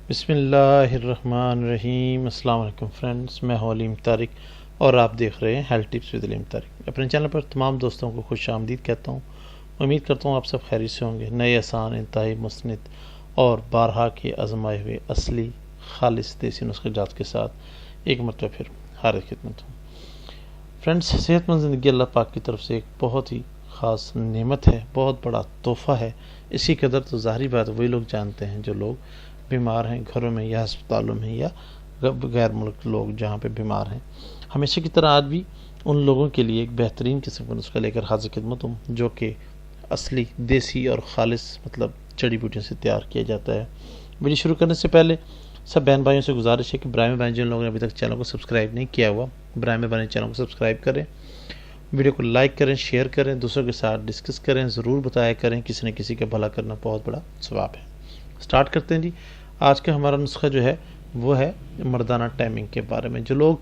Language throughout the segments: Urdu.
بسم اللہ الرحمن الرحیم۔ السلام علیکم فرینڈز، میں ہوں علیم طارق اور آپ دیکھ رہے ہیں ہیلتھ ٹپس ود علیم طارق۔ اپنے چینل پر تمام دوستوں کو خوش آمدید کہتا ہوں۔ امید کرتا ہوں آپ سب خیریت سے ہوں گے۔ نئے آسان، انتہائی مسند اور بارہا کے آزمائے ہوئے اصلی خالص دیسی نسخے جات کے ساتھ ایک مرتبہ پھر حاضر خدمت ہوں۔ فرینڈز، صحت مند زندگی اللہ پاک کی طرف سے ایک بہت ہی خاص نعمت ہے، بہت بڑا تحفہ ہے۔ اس کی قدر تو ظاہری بات وہی لوگ جانتے ہیں جو لوگ بیمار ہیں، گھروں میں یا ہسپتالوں میں یا غیر ملک لوگ جہاں پہ بیمار ہیں۔ ہمیشہ کی طرح آج بھی ان لوگوں کے لیے ایک بہترین قسم کا نسخہ لے کر حاضر خدمت ہوں، جو کہ اصلی دیسی اور خالص جڑی بوٹیوں سے تیار کیا جاتا ہے۔ ویڈیو شروع کرنے سے پہلے سب بہن بھائیوں سے گزارش ہے کہ برائے مہربانی جن لوگوں نے ابھی تک چینل کو سبسکرائب نہیں کیا ہوا، برائے مہربانی چینل کو سبسکرائب کریں، ویڈیو کو لائک کریں، شیئر کریں، دوسروں کے ساتھ ڈسکس کریں، ضرور بتایا کریں۔ کسی نہ کسی کا بھلا کرنا بہت بڑا ثواب ہے۔ سٹارٹ کرتے ہیں جی۔ آج کا ہمارا نسخہ جو ہے وہ ہے مردانہ ٹائمنگ کے بارے میں۔ جو لوگ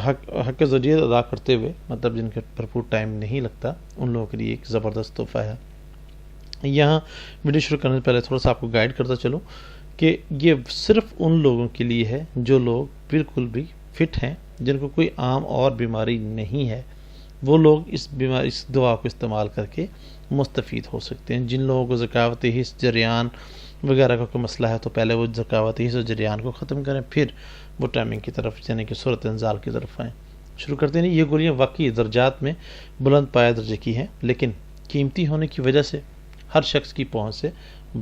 حق ضروریت ادا کرتے ہوئے جن کے بھرپور ٹائم نہیں لگتا، ان لوگوں کے لیے ایک زبردست تحفہ ہے۔ یہاں ویڈیو شروع کرنے سے پہلے تھوڑا سا آپ کو گائیڈ کرتا چلوں کہ یہ صرف ان لوگوں کے لیے ہے جو لوگ بالکل بھی فٹ ہیں، جن کو کوئی عام اور بیماری نہیں ہے۔ وہ لوگ اس دوا کو استعمال کر کے مستفید ہو سکتے ہیں۔ جن لوگوں کو ذکاوتی حس، جریان وغیرہ کا کوئی مسئلہ ہے تو پہلے وہ ذکاوتی حس اور جریان کو ختم کریں، پھر وہ ٹائمنگ کی طرف یعنی کہ صورت انزال کی طرف آئیں۔ شروع کرتے ہیں۔ یہ گولیاں واقعی درجات میں بلند پایہ درجے کی ہیں، لیکن قیمتی ہونے کی وجہ سے ہر شخص کی پہنچ سے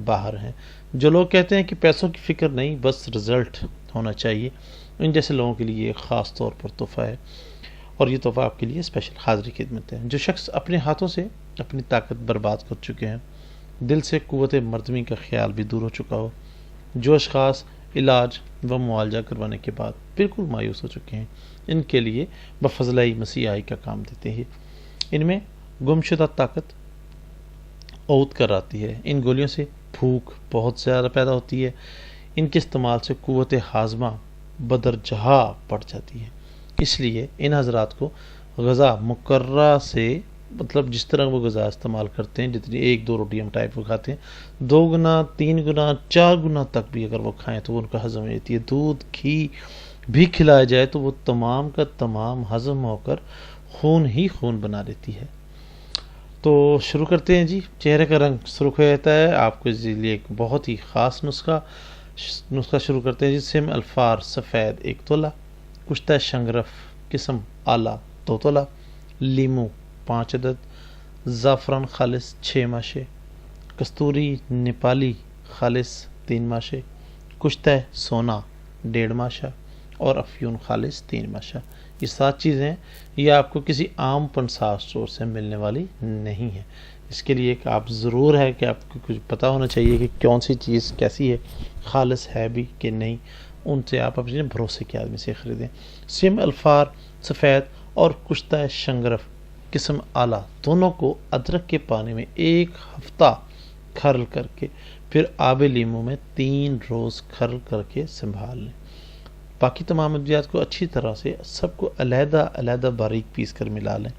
باہر ہیں۔ جو لوگ کہتے ہیں کہ پیسوں کی فکر نہیں، بس رزلٹ ہونا چاہیے، ان جیسے لوگوں کے لیے خاص طور پر تحفہ ہے، اور یہ تحفہ آپ کے لیے اسپیشل حاضری خدمت ہے۔ جو شخص اپنے ہاتھوں سے اپنی طاقت برباد کر چکے ہیں، دل سے قوت مردمی کا خیال بھی دور ہو چکا ہو، جو اشخاص علاج و معالجہ کروانے کے بعد بالکل مایوس ہو چکے ہیں، ان کے لیے بفضلہ مسیحائی کا کام دیتے ہیں۔ ان میں گمشدہ طاقت عود کر آتی ہے۔ ان گولیوں سے بھوک بہت زیادہ پیدا ہوتی ہے۔ ان کے استعمال سے قوت ہاضمہ بدرجہ بڑھ جاتی ہے۔ اس لیے ان حضرات کو غذا مقررہ سے جس طرح وہ غذا استعمال کرتے ہیں، جتنی 1-2 روٹی ہم ٹائپ وہ کھاتے ہیں، 2 گنا 3 گنا 4 گنا تک بھی اگر وہ کھائیں تو وہ ان کا ہضم ہو جاتی ہے۔ دودھ گھی بھی کھلایا جائے تو وہ تمام کا تمام ہضم ہو کر خون ہی خون بنا لیتی ہے۔ تو شروع کرتے ہیں جی۔ چہرے کا رنگ سرخ ہو جاتا ہے، آپ کو اس لیے ایک بہت ہی خاص نسخہ شروع کرتے ہیں جی۔ سم الفار سفید 1 تولہ، کشتہ شنگرف قسم اعلیٰ 2 تولہ، لیمو 5 عدد، زعفران خالص 6 ماشے، کستوری نیپالی خالص 3 ماشے، کشتہ سونا 1.5 ماشا اور افیون خالص 3 ماشا۔ یہ 7 چیزیں ہیں، یہ آپ کو کسی عام پنسا اسٹور سے ملنے والی نہیں ہے۔ اس کے لیے ایک آپ ضرور ہے کہ آپ کو کچھ پتہ ہونا چاہیے کہ کون سی چیز کیسی ہے، خالص ہے بھی کہ نہیں، ان سے آپ اپنے بھروسے کے آدمی سے خریدیں۔ سم الفار سفید اور کشتہ شنگرف قسم اعلیٰ دونوں کو ادرک کے پانی میں 1 ہفتہ کھرل کر کے پھر آب لیمو میں 3 روز کھرل کر کے سنبھال لیں۔ باقی تمام ادویات کو اچھی طرح سے سب کو علیحدہ علیحدہ باریک پیس کر ملا لیں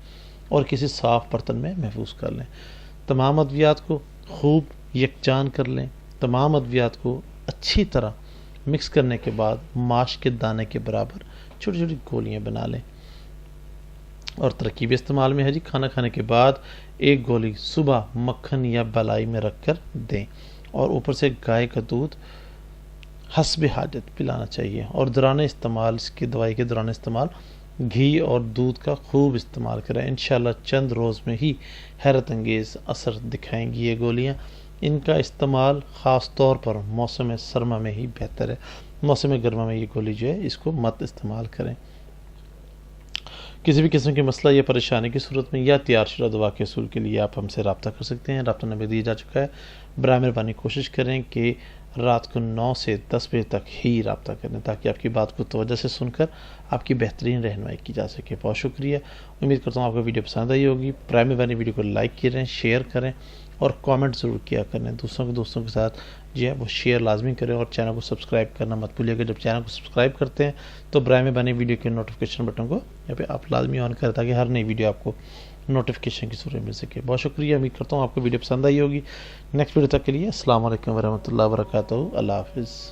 اور کسی صاف برتن میں محفوظ کر لیں۔ تمام ادویات کو خوب یکجان کر لیں۔ تمام ادویات کو اچھی طرح مکس کرنے کے بعد ماش کے دانے کے برابر چھوٹی چھوٹی گولیاں بنا لیں، اور ترکیب استعمال میں ہے جی۔ کھانا کھانے کے بعد 1 گولی صبح مکھن یا بلائی میں رکھ کر دیں، اور اوپر سے گائے کا دودھ حسب حاجت پلانا چاہیے، اور دوران استعمال اس کی دوائی کے دوران استعمال گھی اور دودھ کا خوب استعمال کریں۔ انشاءاللہ چند روز میں ہی حیرت انگیز اثر دکھائیں گی یہ گولیاں۔ ان کا استعمال خاص طور پر موسم سرما میں ہی بہتر ہے۔ موسم گرما میں یہ گولی جو ہے اس کو مت استعمال کریں۔ کسی بھی قسم کے مسئلہ یا پریشانی کی صورت میں یا تیار شدہ دوا کے حصول کے لیے آپ ہم سے رابطہ کر سکتے ہیں۔ رابطہ نمبر دیا جا چکا ہے۔ برائے مہربانی کوشش کریں کہ رات کو 9 سے 10 بجے تک ہی رابطہ کریں، تاکہ آپ کی بات کو توجہ سے سن کر آپ کی بہترین رہنمائی کی جا سکے۔ بہت شکریہ۔ امید کرتا ہوں آپ کو ویڈیو پسند آئی ہوگی۔ برائے مہربانی ویڈیو کو لائک کریں، شیئر کریں اور کامنٹ ضرور کیا کریں۔ دوستوں کے ساتھ جو ہے وہ شیئر لازمی کریں، اور چینل کو سبسکرائب کرنا مت بھولیے گا۔ جب چینل کو سبسکرائب کرتے ہیں تو برائے مہربانی ویڈیو کے نوٹیفیکیشن بٹن کو یہاں پہ آپ لازمی آن کریں، تاکہ ہر نئی ویڈیو آپ کو نوٹیفیکیشن کی صورت میں مل سکے۔ بہت شکریہ۔ امید کرتا ہوں آپ کو ویڈیو پسند آئی ہوگی۔ نیکسٹ ویڈیو تک کے لیے السلام علیکم ورحمۃ اللہ وبرکاتہ۔ اللہ حافظ۔